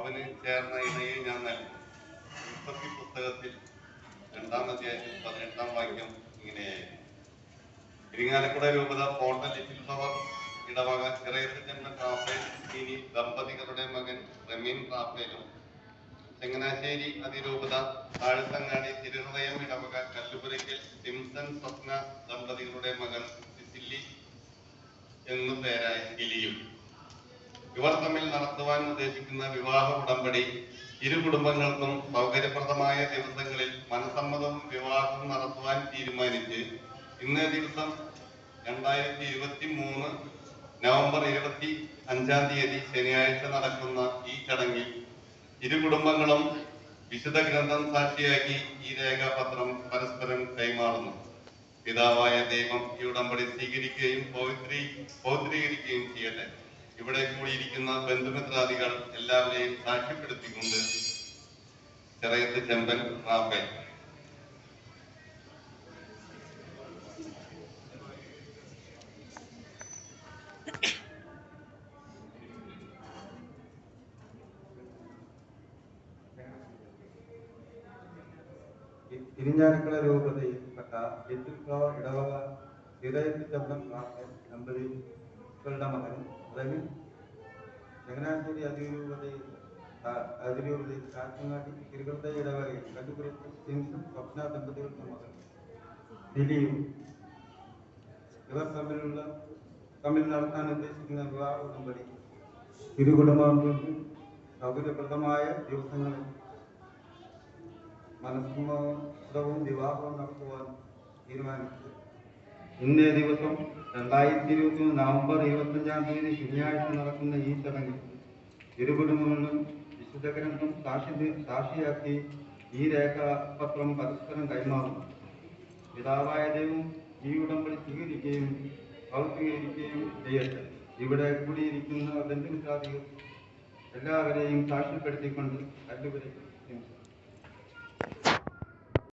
അവന് ചേർന്ന ഇണയെ ഞാൻ നൽകും. ഉൽപ്പത്തി പുസ്തകത്തിൽ 2-ാം അധ്യായത്തിൽ 18-ാം വാക്യം ഇങ്ങനെയായിരുന്നു. ഇരിങ്ങാലക്കുട രൂപത പോർട്ടൽ ലിറ്റിൽ ഫ്ലവർ ഇടവക ചിറയത്ത് ചെമ്പൻ റാഫേൽ ഇനി ദമ്പതികളുടെ മകൻ റമീൻ റാഫേലും, ചങ്ങനാശ്ശേരി അതിരൂപത താഴത്തങ്ങാടി തിരുഹൃദയം ഇടവക കല്ലുപുരയ്ക്കൽ സിംസൺ സ്വപ്ന ദമ്പതികളുടെ മകൾ സിസില്ലി എന്നു പേരായ ഗിലിയും ഇവർ തമ്മിൽ നടത്തുവാൻ ഉദ്ദേശിക്കുന്ന വിവാഹ ഉടമ്പടി ഇരു കുടുംബങ്ങൾക്കും സൗകര്യപ്രദമായ ദിവസങ്ങളിൽ മനസമ്മതവും വിവാഹവും നടത്തുവാൻ തീരുമാനിച്ച് ഇന്നേ ദിവസം 2023 നവംബർ 25-ാം തീയതി ശനിയാഴ്ച നടക്കുന്ന ഈ ചടങ്ങിൽ ഇരു കുടുംബങ്ങളും വിശുദ്ധ ഗ്രന്ഥം സാക്ഷിയാക്കി ഈ രേഖാപത്രം പരസ്പരം കൈമാറുന്നു. പിതാവായ ദൈവം ഈ ഉടമ്പടി സ്വീകരിക്കുകയും പൗത്രീകരിക്കുകയും ചെയ്യട്ടെ. ഇവിടെ കൂടിയിരിക്കുന്ന ബന്ധുമിത്രാദികൾ എല്ലാവരെയും സാക്ഷ്യപ്പെടുത്തിക്കൊണ്ട് ചിറയത്ത് ചെമ്പൻ റാഫേൽ. ഇരിഞ്ഞാലക്കുട രൂപതയിൽപ്പെട്ട ലിറ്റിൽ ഫ്ലവർ ഇടവക ചിറയത്ത് ചെമ്പൻ റാഫേൽ ദമ്പതികളുടെ മകനും റമീൻ, ചങ്ങനാശ്ശേരി അതിരൂപതയിൽ കാച്ചങ്ങാടി തിരുഹൃദയ ഇടവകയിൽ കല്ലുപുരയ്ക്കൽ സിംസൺ സ്വപ്ന ദമ്പതികളുടെ മകൻ ദിലിയും ഇവർ തമ്മിൽ നടത്താൻ ഉദ്ദേശിക്കുന്ന വിവാഹ ഉടമ്പടി ഇരു കുടുംബങ്ങൾക്കും സൗകര്യപ്രദമായ ദിവസങ്ങളിൽ മനസ്സമ്മതവും വിവാഹവും നടത്തുവാൻ തീരുമാനിച്ചു. ഇന്നേ ദിവസം 2023 നവംബർ 25-ാം തീയതി ശനിയാഴ്ച നടക്കുന്ന ഈ ചടങ്ങിൽ ഇരു കുടുംബങ്ങളും വിശുദ്ധ ഗ്രന്ഥം സാക്ഷിയാക്കി ഈ രേഖാപത്രം പരസ്പരം കൈമാറുന്നു. പിതാവായ ദൈവം ഈ ഉടമ്പടി സ്വീകരിക്കുകയും പൗത്രീകരിക്കുകയും ചെയ്യട്ടെ. ഇവിടെ കൂടിയിരിക്കുന്ന ബന്ധുമിത്രാദികൾ എല്ലാവരെയും സാക്ഷ്യപ്പെടുത്തിക്കൊണ്ട് കല്ലുപുരയ്ക്കൽ